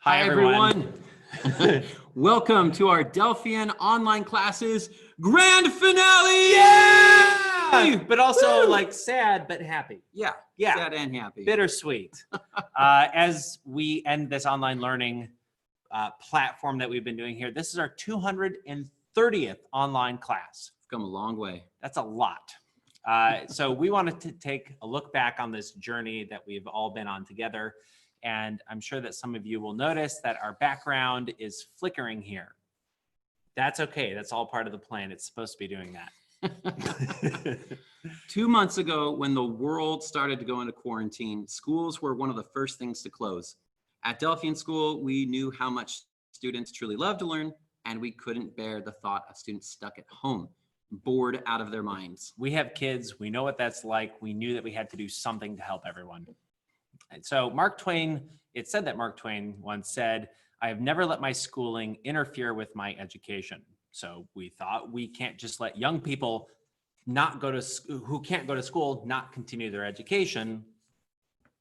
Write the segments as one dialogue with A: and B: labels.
A: Hi, everyone. Welcome to our Delphian online classes grand finale.
B: Yeah! But also like sad but happy.
A: Yeah. Sad and happy.
B: Bittersweet. As we end this online learning platform that we've been doing here, this is our 230th online class.
A: It's come a long way.
B: That's a lot. So we wanted to take a look back on this journey that we've all been on together. And I'm sure that some of you will notice that our background is flickering here. That's okay. That's all part of the plan. It's supposed to be doing that.
A: 2 months ago, when the world started to go into quarantine, schools were one of the first things to close. At Delphian School, we knew how much students truly love to learn, and we couldn't bear the thought of students stuck at home, bored out of their minds.
B: We have kids. We know what that's like. We knew that we had to do something to help everyone. And so Mark Twain, it said that Mark Twain once said, "I have never let my schooling interfere with my education." So we thought we can't just let young people who can't go to school not continue their education.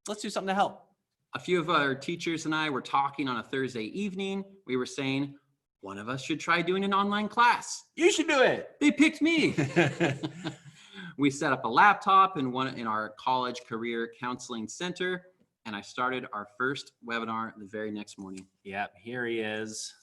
B: Let's do something to help.
A: A few of our teachers and I were talking on a Thursday evening. We were saying, one of us should try doing an online class.
B: You should do it.
A: They picked me. We set up a laptop in our college career counseling center, and I started our first webinar the very next morning.
B: Yep, here he is.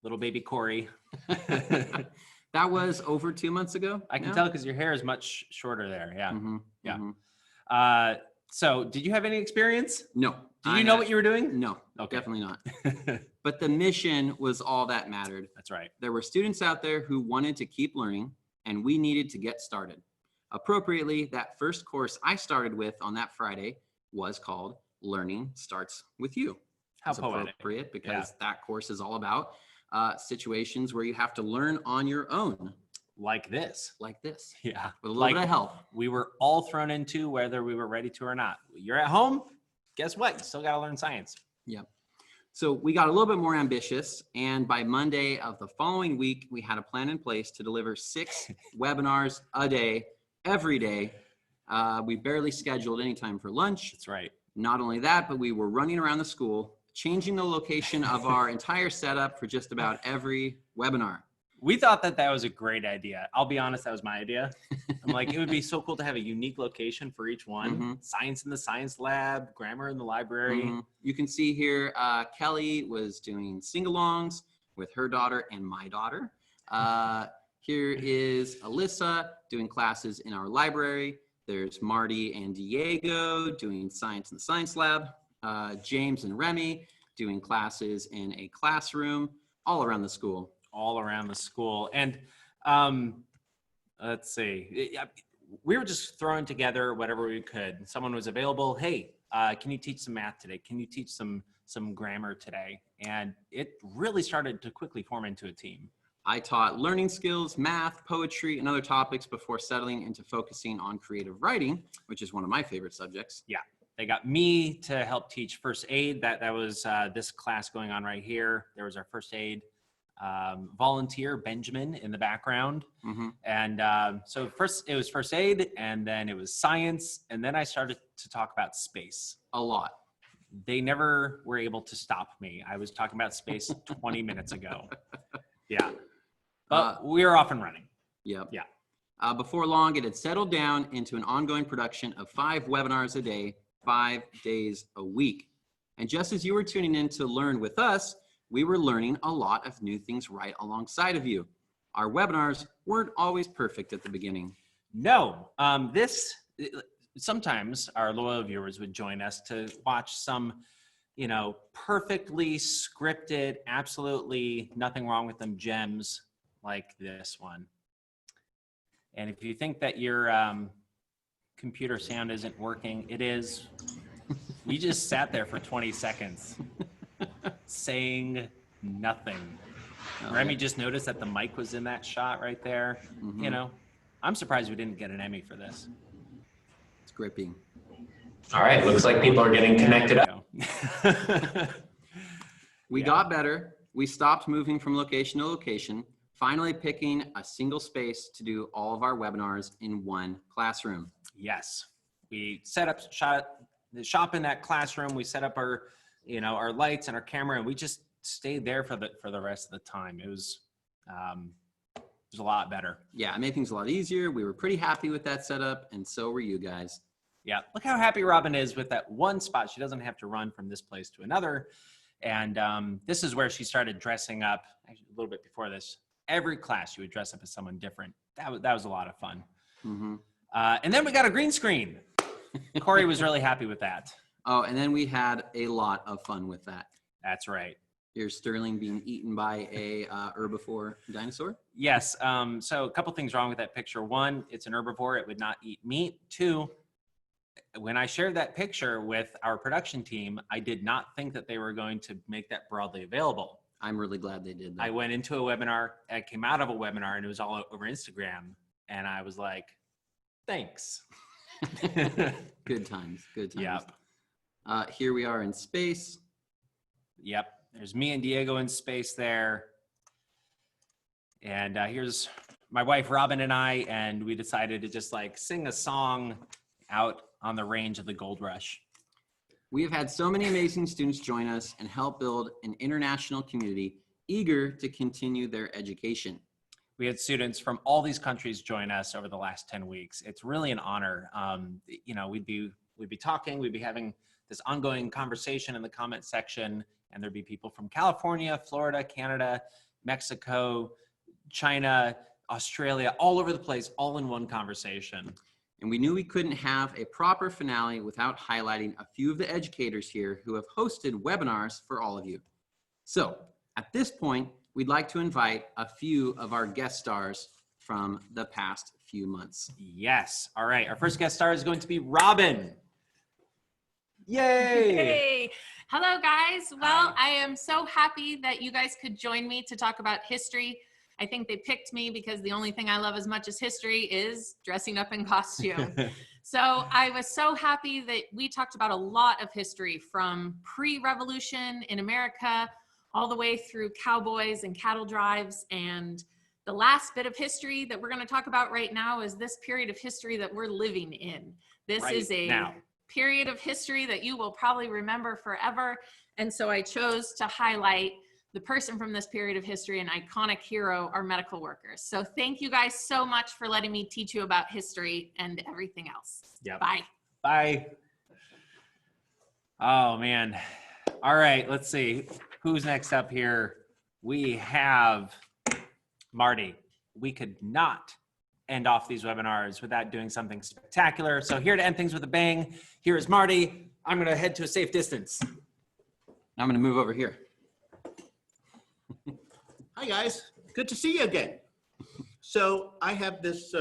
B: Little baby Corey.
A: That was over 2 months ago.
B: I can tell because your hair is much shorter there. Yeah.
A: Mm-hmm,
B: yeah.
A: Mm-hmm.
B: So did you have any experience?
A: No.
B: Did you know what you were doing?
A: No,
B: okay.
A: Definitely not. But the mission was all that mattered.
B: That's right.
A: There were students out there who wanted to keep learning, and we needed to get started. Appropriately, that first course I started with on that Friday was called Learning Starts With You.
B: How poetic.
A: Appropriate because that course is all about situations where you have to learn on your own.
B: Like this.
A: Yeah. With a little bit of help.
B: We were all thrown into whether we were ready to or not. You're at home, guess what? You still got to learn science.
A: Yep. So we got a little bit more ambitious, and by Monday of the following week, we had a plan in place to deliver 6 webinars a day, every day. We barely scheduled any time for lunch.
B: That's right.
A: Not only that, but we were running around the school, changing the location of our entire setup for just about every webinar.
B: We thought that that was a great idea. I'll be honest, that was my idea. I'm like, it would be so cool to have a unique location for each one.
A: Mm-hmm.
B: Science in the science lab, grammar in the library.
A: Mm-hmm. You can see here, Kelly was doing sing-alongs with her daughter and my daughter. Here is Alyssa doing classes in our library. There's Marty and Diego doing science in the science lab. James and Remy doing classes in a classroom all around the school.
B: All around the school. And let's see, we were just throwing together whatever we could. Someone was available. Hey, can you teach some math today? Can you teach some grammar today? And it really started to quickly form into a team.
A: I taught learning skills, math, poetry, and other topics before settling into focusing on creative writing, which is one of my favorite subjects.
B: Yeah, they got me to help teach first aid. That was this class going on right here. There was our first aid volunteer, Benjamin, in the background.
A: Mm-hmm.
B: And so first it was first aid, and then it was science, and then I started to talk about space.
A: A lot.
B: They never were able to stop me. I was talking about space 20 minutes ago. Yeah. But we were off and running.
A: Yep.
B: Yeah.
A: Before long, it had settled down into an ongoing production of 5 webinars a day, 5 days a week. And just as you were tuning in to learn with us, we were learning a lot of new things right alongside of you. Our webinars weren't always perfect at the beginning.
B: No, sometimes our loyal viewers would join us to watch some, perfectly scripted, absolutely nothing wrong with them gems like this one. And if you think that your computer sound isn't working, it is. We just sat there for 20 seconds saying nothing. Remy just noticed that the mic was in that shot right there. Mm-hmm. I'm surprised we didn't get an Emmy for this.
A: It's gripping.
C: All right, looks like people are getting connected up.
A: We got better. We stopped moving from location to location, finally picking a single space to do all of our webinars in one classroom.
B: Yes, we set up shop in that classroom. We set up our our lights and our camera, and we just stayed there for the rest of the time. It was a lot better.
A: Yeah, it made things a lot easier. We were pretty happy with that setup, and so were you guys.
B: Yeah, look how happy Robin is with that one spot. She doesn't have to run from this place to another. And this is where she started dressing up. Actually, a little bit before this, every class she would dress up as someone different. That was a lot of fun.
A: Mm-hmm.
B: And then we got a green screen. Corey was really happy with that.
A: Oh, and then we had a lot of fun with that.
B: That's right.
A: Here's Sterling being eaten by a herbivore dinosaur.
B: Yes. So a couple things wrong with that picture. One, it's an herbivore. It would not eat meat. Two, when I shared that picture with our production team, I did not think that they were going to make that broadly available.
A: I'm really glad they did that.
B: I went into a webinar, I came out of a webinar, and it was all over Instagram. And I was like, thanks.
A: Good times. Good times.
B: Yep.
A: Here we are in space.
B: Yep. There's me and Diego in space there. And here's my wife, Robin, and I, and we decided to just like sing a song out on the range of the gold rush.
A: We have had so many amazing students join us and help build an international community eager to continue their education.
B: We had students from all these countries join us over the last 10 weeks. It's really an honor. We'd be talking, we'd be having this ongoing conversation in the comment section, and there'd be people from California, Florida, Canada, Mexico, China, Australia, all over the place, all in one conversation.
A: And we knew we couldn't have a proper finale without highlighting a few of the educators here who have hosted webinars for all of you. So at this point, we'd like to invite a few of our guest stars from the past few months.
B: Yes. All right. Our first guest star is going to be Robin. Yay.
D: Hey. Hello, guys. Well, I am so happy that you guys could join me to talk about history. I think they picked me because the only thing I love as much as history is dressing up in costume. So I was so happy that we talked about a lot of history from pre-revolution in America all the way through cowboys and cattle drives. And the last bit of history that we're going to talk about right now is this period of history that we're living in. This is a period of history that you will probably remember forever. And so I chose to highlight the person from this period of history, an iconic hero, our medical workers. So thank you guys so much for letting me teach you about history and everything else.
B: Yep.
D: Bye.
B: Bye. Oh, man. All right, let's see. Who's next up here? We have Marty. We could not end off these webinars without doing something spectacular. So here to end things with a bang, here is Marty. I'm going to head to a safe distance.
A: I'm going to move over here.
E: Hi guys, good to see you again. So I have this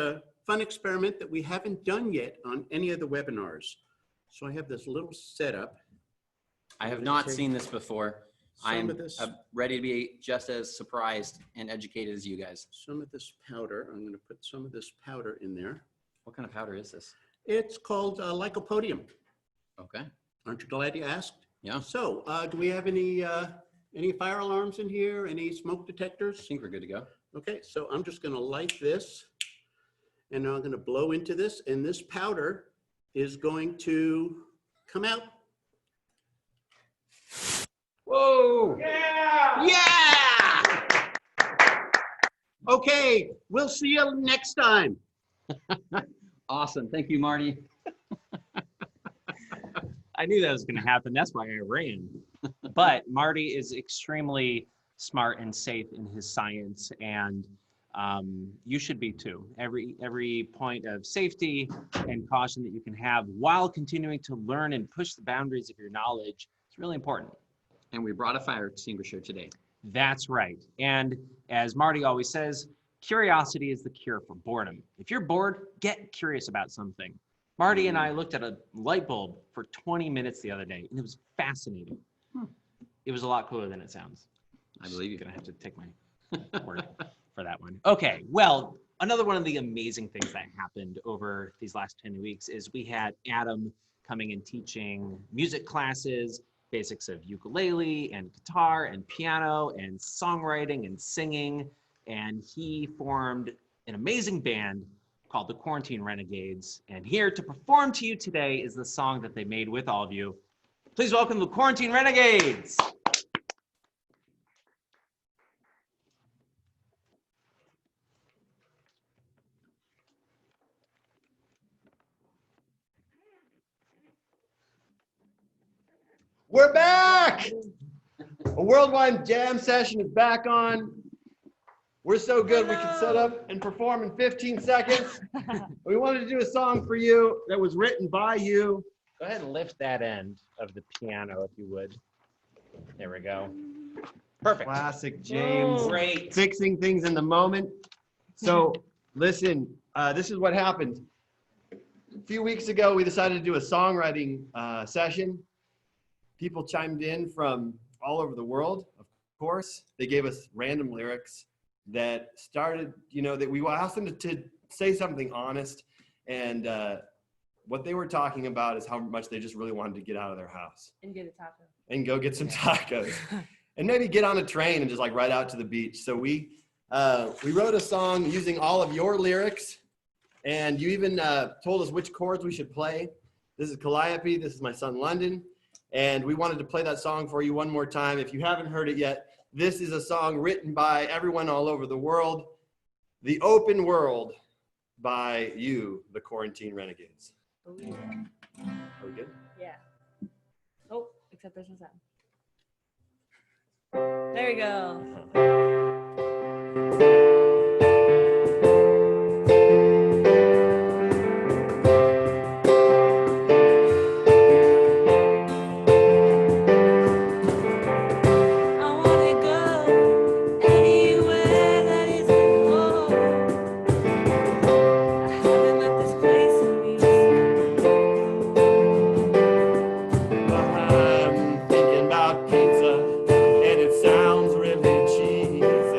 E: fun experiment that we haven't done yet on any of the webinars. So I have this little setup.
A: I have not seen this before. I'm
E: of this,
A: ready to be just as surprised and educated as you guys.
E: some of this powder. I'm going to put some of this powder in there.
A: What kind of powder is this?
E: It's called lycopodium.
A: Okay.
E: Aren't you glad you asked?
A: Yeah.
E: So do we have any fire alarms in here? Any smoke
A: I
E: detectors?
A: think we're good to go.
E: Okay, so I'm just going to light this, and now I'm going to blow into this, and this powder is going to come out.
A: Whoa!
E: Yeah! Okay, we'll see you next time.
A: Awesome. Thank you, Marty.
B: I knew that was going to happen. That's why I ran. But Marty is extremely smart and safe in his science, and you should be too. Every point of safety and caution that you can have while continuing to learn and push the boundaries of your knowledge is really important.
A: And we brought a fire extinguisher today.
B: That's right. And as Marty always says, curiosity is the cure for boredom. If you're bored, get curious about something. Marty and I looked at a light bulb for 20 minutes the other day, and it was fascinating. It was a lot cooler than it sounds.
A: I believe
B: You're
A: you.
B: going to have to take my word for that one. Okay, well, another one of the amazing things that happened over these last 10 weeks is we had Adam coming and teaching music classes, basics of ukulele and guitar and piano and songwriting and singing. And he formed an amazing band called the Quarantine Renegades. And here to perform to you today is the song that they made with all of you.
F: Please welcome the Quarantine Renegades. We're back! A worldwide jam session is back on. We're so good we can set up and perform in 15 seconds. We wanted to do a song for you that was written by you. Go ahead and lift that end of the piano if you would. There we go. Perfect. Classic James.
C: Great.
F: Fixing things in the moment. So listen, this is what happened. A few weeks ago, we decided to do a songwriting session. People chimed in from all over the world, of course. They gave us random lyrics that started, that we asked them to say something honest. And what they were talking about is how much they just really wanted to get out of their house.
G: And get a taco.
F: And go get some tacos. And maybe get on a train and just like ride out to the beach. So we wrote a song using all of your lyrics. And you even told us which chords we should play. This is Calliope, this is my son London. And we wanted to play that song for you one more time. If you haven't heard it yet, this is a song written by everyone all over the world. The Open World by you, the Quarantine Renegades.
G: Oh, yeah.
F: Are we good?
G: Yeah. Oh, except there's no sound. There we go. I wanna go anywhere that isn't home. I haven't left this place in weeks.
F: I'm thinking about pizza, and it sounds really cheesy.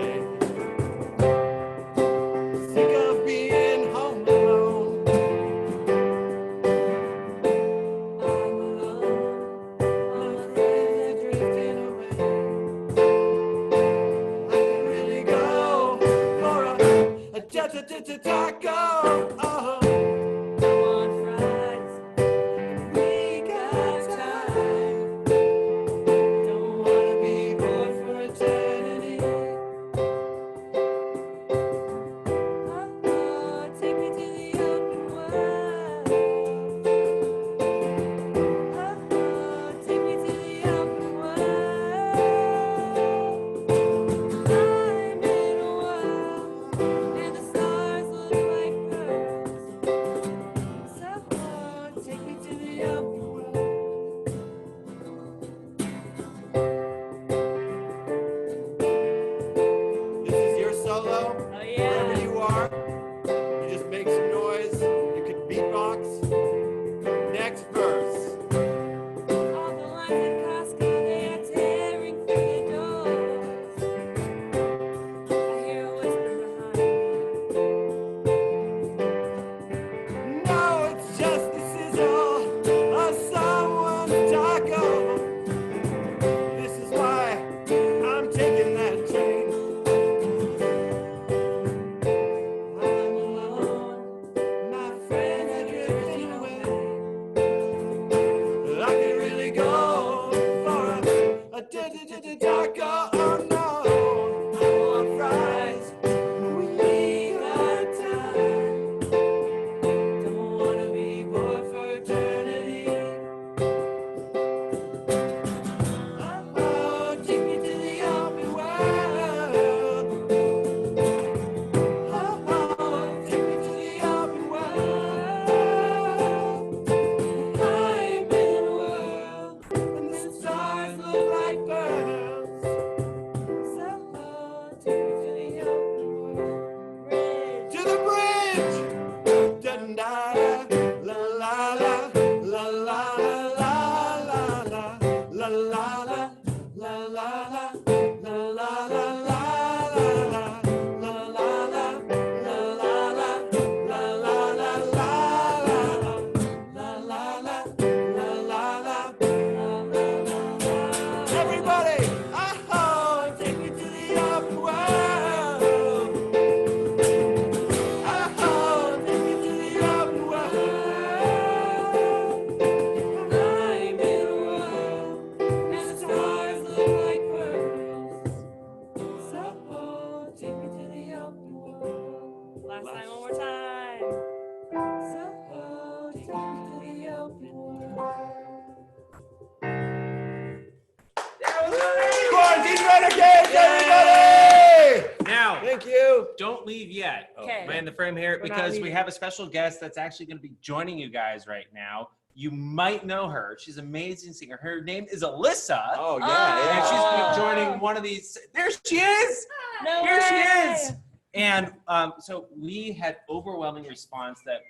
F: Renegades, everybody!
B: Now,
F: Thank you.
B: don't leave yet.
G: Okay.
B: Man, the frame here,
G: We're not
B: because we
G: leaving.
B: have a special guest that's actually going to be joining you guys right now. You might know her. She's an amazing singer. Her name is Alyssa.
F: Oh,
G: Oh.
F: yeah,
B: And she's going to
G: Oh.
B: be joining one of these. There she is.
G: No
B: Here she
G: way.
B: is. And so we had overwhelming response that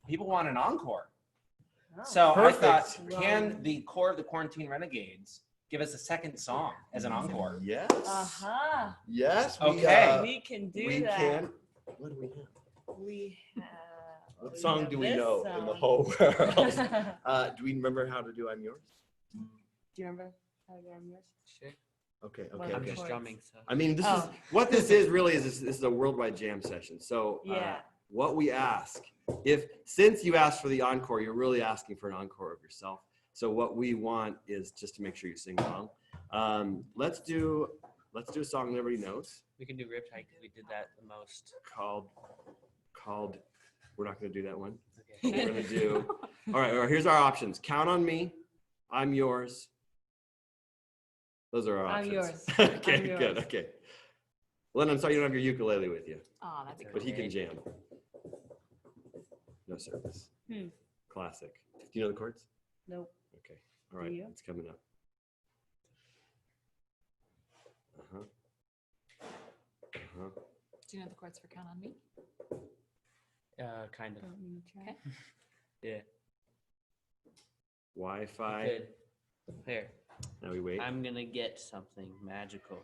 B: people want an encore.
G: Oh.
B: So
F: Perfect.
B: I thought, can the core of the Quarantine Renegades give us a second song as an encore?
F: Yes.
G: Uh-huh.
F: Yes.
B: Okay.
G: We can do
F: We
G: that.
F: can. What do we have?
G: We have.
F: What song
G: have
F: do we
G: this
F: know in the
G: song.
F: whole world?
G: Do
F: Do we remember how to do I'm Yours?
G: you remember how to go on yours?
H: Sure.
F: Okay,
G: One
F: okay,
G: of
H: I'm
G: the
F: okay.
H: just
G: chords.
H: drumming, so.
F: I mean, this is
G: Oh.
F: what this is really is this is a worldwide jam session. So
G: Yeah.
F: what we ask, since you asked for the encore, you're really asking for an encore of yourself. So what we want is just to make sure you sing along. Let's do a song everybody knows
H: We can do Riptide because we did that the most.
F: called. We're not going to do that one.
H: Okay.
F: We're going to do. All right. Here's our options. Count on Me. I'm Yours. Those are our
G: I'm
F: options.
G: yours.
F: Okay.
G: I'm
F: Good.
G: yours.
F: Okay. Well, then I'm sorry you don't have your ukulele with you,
D: Oh, that'd be
F: but he
D: cool.
F: can jam. No service.
G: Hmm.
F: Classic. Do you know the chords?
G: Nope.
F: Okay. All right.
G: you?
F: It's coming up. Uh-huh. Uh-huh.
D: Do you know the chords for Count on Me?
H: Kind of.
G: Don't need to try.
D: Okay.
H: Yeah.
F: Wi-Fi.
H: Good. Here,
F: Now we wait.
H: I'm gonna get something magical.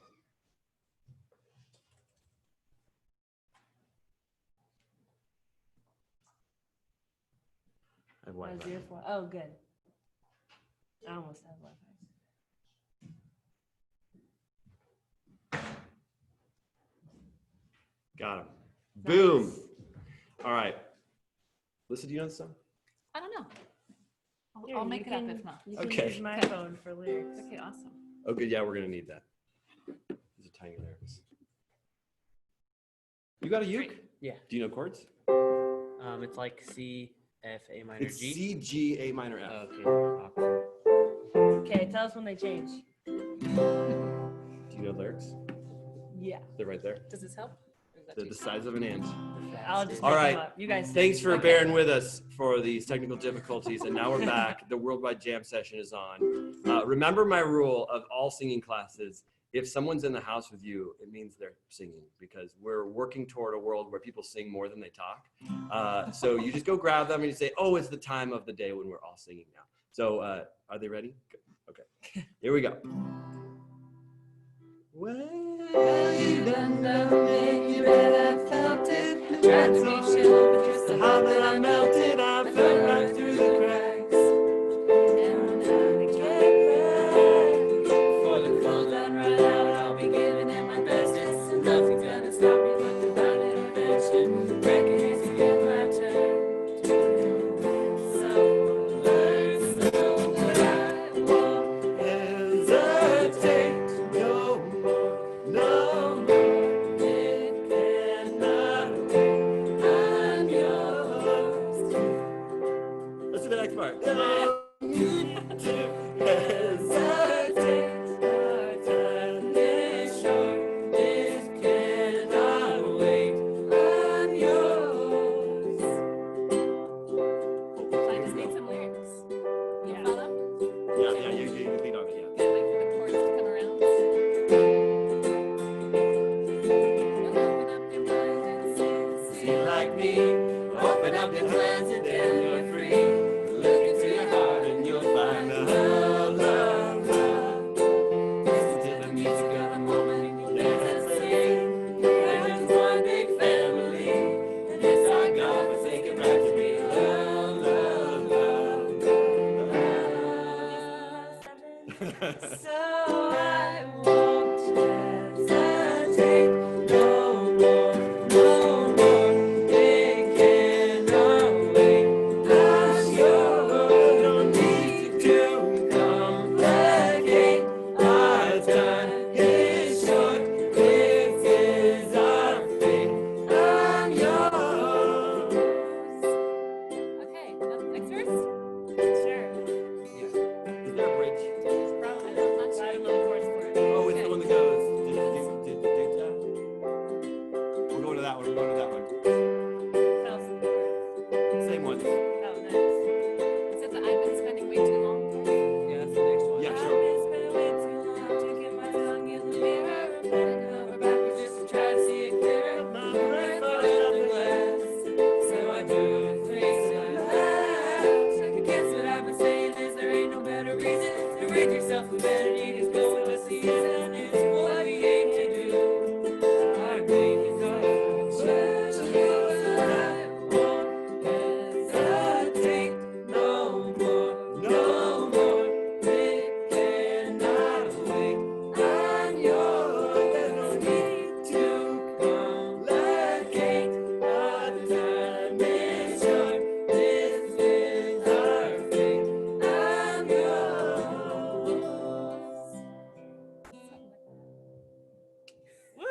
F: I have
G: How's
F: Wi-Fi.
G: yours? Oh, good. I almost have Wi-Fi.
F: Got him. Boom.
G: Nice.
F: All right. Listen, do you know the song?
D: I don't know.
G: Here,
D: I'll
G: you
D: make it up
G: can-
D: if not.
G: You can
F: Okay.
G: use my phone for lyrics.
D: Okay, awesome.
F: Oh, good. Yeah, we're gonna need that. These are tiny lyrics. You got a uke?
H: Yeah.
F: Do you know chords?
H: It's like C, F, A minor,
F: It's
H: G.
F: C, G, A minor, F.
H: Okay. Opposite.
G: Okay, tell us when they change.
F: Do you know lyrics?
G: Yeah.
F: They're right there.
D: Does this help? Or is that
F: They're
D: too
F: the
D: strong?
F: size of an ant.
G: I'll just
F: All
G: make
F: right.
G: them up. You guys.
F: Thanks for
D: Okay.
F: bearing with us for these technical difficulties. And now we're back. The Worldwide Jam session is on. Remember my rule of all singing classes. If someone's in the house with you, it means they're singing because we're working toward a world where people sing more than they talk. So you just go grab them and you say, oh, it's the time of the day when we're all singing now. So are they ready? Good. Okay. Here we go. Well, you done it, you bet I felt it. Tried to be sure, but just the heart that I melted, I fell right through the cracks. And I'm gonna get back. For the clothes that run out, I'll be giving it my best. It's nothing's gonna stop me but divine intervention. Reckon it's to get my turn. So learn, so that I won't hesitate no more, no more. It cannot wait. I'm yours. Let's do the next part. No need to hesitate. Our time is short. It cannot wait. I'm yours.
D: I just need some lyrics. You
G: Yeah.
D: follow?
F: Yeah, you lead on it, yeah.
D: Gotta wait for the chords to come around. Open up your mind and see.
F: See like me, open up your hands and then you're free. Look into your heart and you'll find the love, love, love. Listen to the music of the moment and you'll dance and sing. We're just one big family, and it's our God-forsaken right to be love, love, love, love.
G: So I won't hesitate no more, no more. It cannot wait. I'm yours.
F: No need to
G: Complicate. Our time is short. This is our fate. I'm yours.
D: Okay, next verse?
G: Sure.
F: Is there a bridge?
D: Probably. I'm not sure.
G: I don't know the chords for it.
F: Oh, it's the
H: Make yourself a better you just go with the season. It's what we aim to do. I make it up. Just what I want. Hesitate no more. No more. It cannot wait. I'm yours. There's no need to complicate. Our time is short. This is our fate. I'm yours.
B: Woo!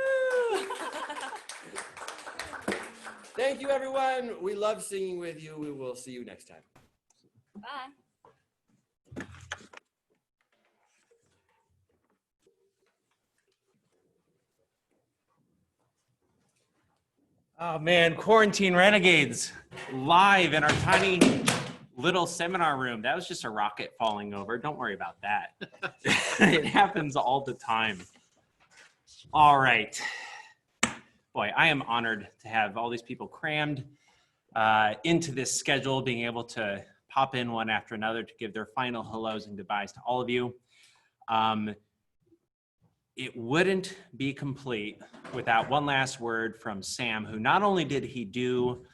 F: Thank you, everyone. We love singing with you. We will see you next time.
G: Bye.
B: Oh man, Quarantine Renegades live in our tiny little seminar room. That was just a rocket falling over. Don't worry about that. It happens all the time. All right. Boy, I am honored to have all these people crammed into this schedule, being able to pop in one after another to give their final hellos and goodbyes to all of you. It wouldn't be complete without one last word from Sam, who not only did he do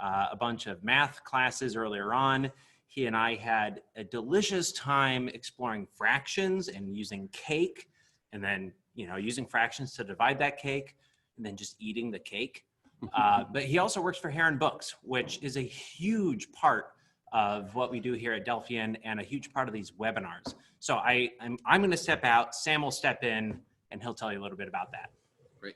B: a bunch of math classes earlier on, he and I had a delicious time exploring fractions and using cake, and then, you know, using fractions to divide that cake, and then just eating the cake. But he also works for Heron Books, which is a huge part of what we do here at Delphian and a huge part of these webinars. So I'm going to step out. Sam will step in, and he'll tell you a little bit about that.
A: Great.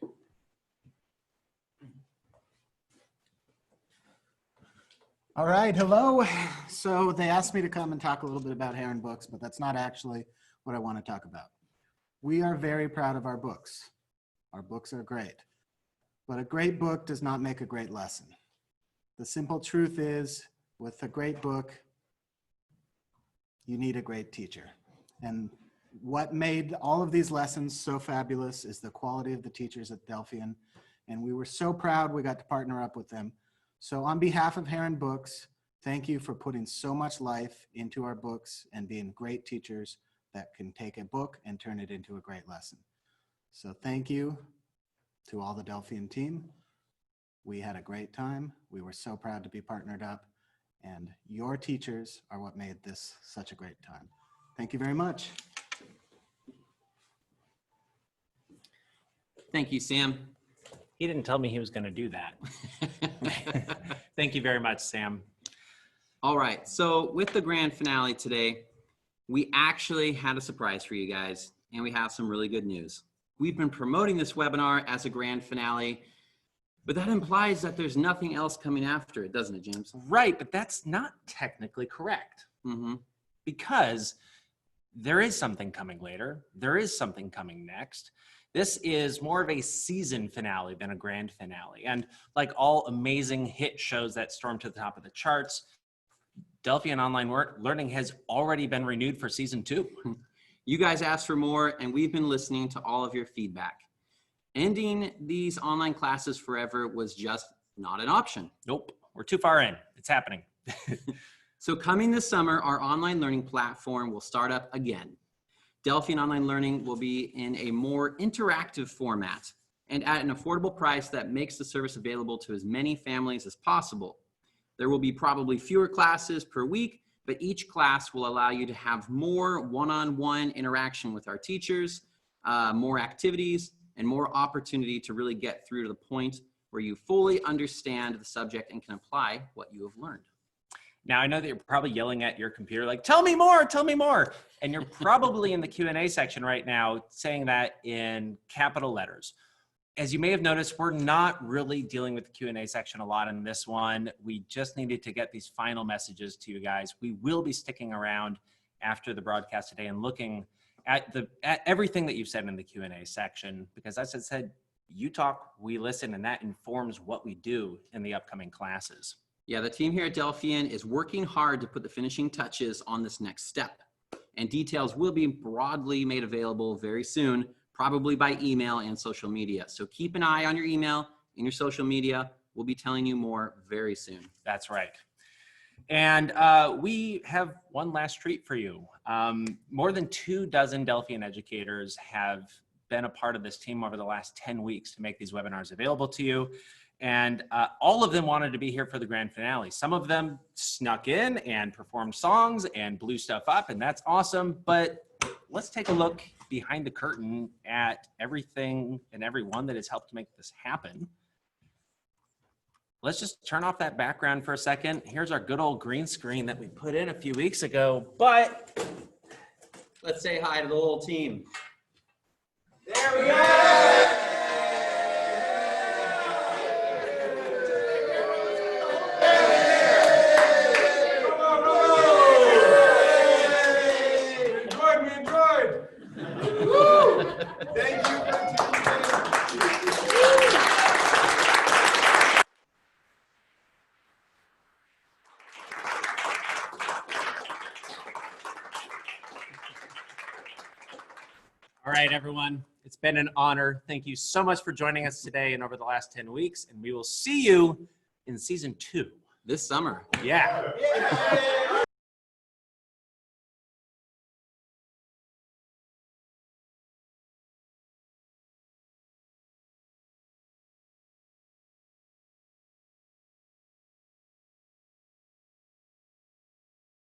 I: All right, hello. So they asked me to come and talk a little bit about Heron Books, but that's not actually what I want to talk about. We are very proud of our books. Our books are great, but a great book does not make a great lesson. The simple truth is, with a great book, you need a great teacher. And what made all of these lessons so fabulous is the quality of the teachers at Delphian. And we were so proud we got to partner up with them. So on behalf of Heron Books, thank you for putting so much life into our books and being great teachers that can take a book and turn it into a great lesson. So thank you to all the Delphian team. We had a great time. We were so proud to be partnered up, and your teachers are what made this such a great time. Thank you very much.
A: Thank you, Sam.
B: He didn't tell me he was going to do that. Thank you very much, Sam.
A: All right, so with the grand finale today, we actually had a surprise for you guys, and we have some really good news. We've been promoting this webinar as a grand finale, but that implies that there's nothing else coming after it, doesn't it, James?
B: Right, but that's not technically correct. Because there is something coming later. There is something coming next. This is more of a season finale than a grand finale. And like all amazing hit shows that storm to the top of the charts, Delphian Online Learning has already been renewed for season 2.
A: You guys asked for more, and we've been listening to all of your feedback. Ending these online classes forever was just not an option.
B: Nope, we're too far in. It's happening.
A: So coming this summer, our online learning platform will start up again. Delphian Online Learning will be in a more interactive format and at an affordable price that makes the service available to as many families as possible. There will be probably fewer classes per week, but each class will allow you to have more one-on-one interaction with our teachers, more activities, and more opportunity to really get through to the point where you fully understand the subject and can apply what you have learned.
B: Now, I know that you're probably yelling at your computer like, tell me more, tell me more. And you're probably in the Q&A section right now saying that in capital letters. As you may have noticed, we're not really dealing with the Q&A section a lot in this one. We just needed to get these final messages to you guys. We will be sticking around after the broadcast today and looking at everything that you've said in the Q&A section, because as I said, you talk, we listen, and that informs what we do in the upcoming classes.
A: Yeah, the team here at Delphian is working hard to put the finishing touches on this next step. And details will be broadly made available very soon, probably by email and social media. So keep an eye on your email and your social media. We'll be telling you more very soon.
B: That's right. And we have one last treat for you. More than 24 Delphian educators have been a part of this team over the last 10 weeks to make these webinars available to you. And all of them wanted to be here for the grand finale. Some of them snuck in and performed songs and blew stuff up, and that's awesome. But let's take a look behind the curtain at everything and everyone that has helped make this happen. Let's just turn off that background for a second. Here's our good old green screen that we put in a few weeks ago, but
A: Let's say hi to the whole team.
B: there we go.
F: Thank you for
B: All right, everyone. It's been an honor. Thank you so much for joining us today and over the last 10 weeks. And we will see you in season 2.
A: This summer.
B: Yeah.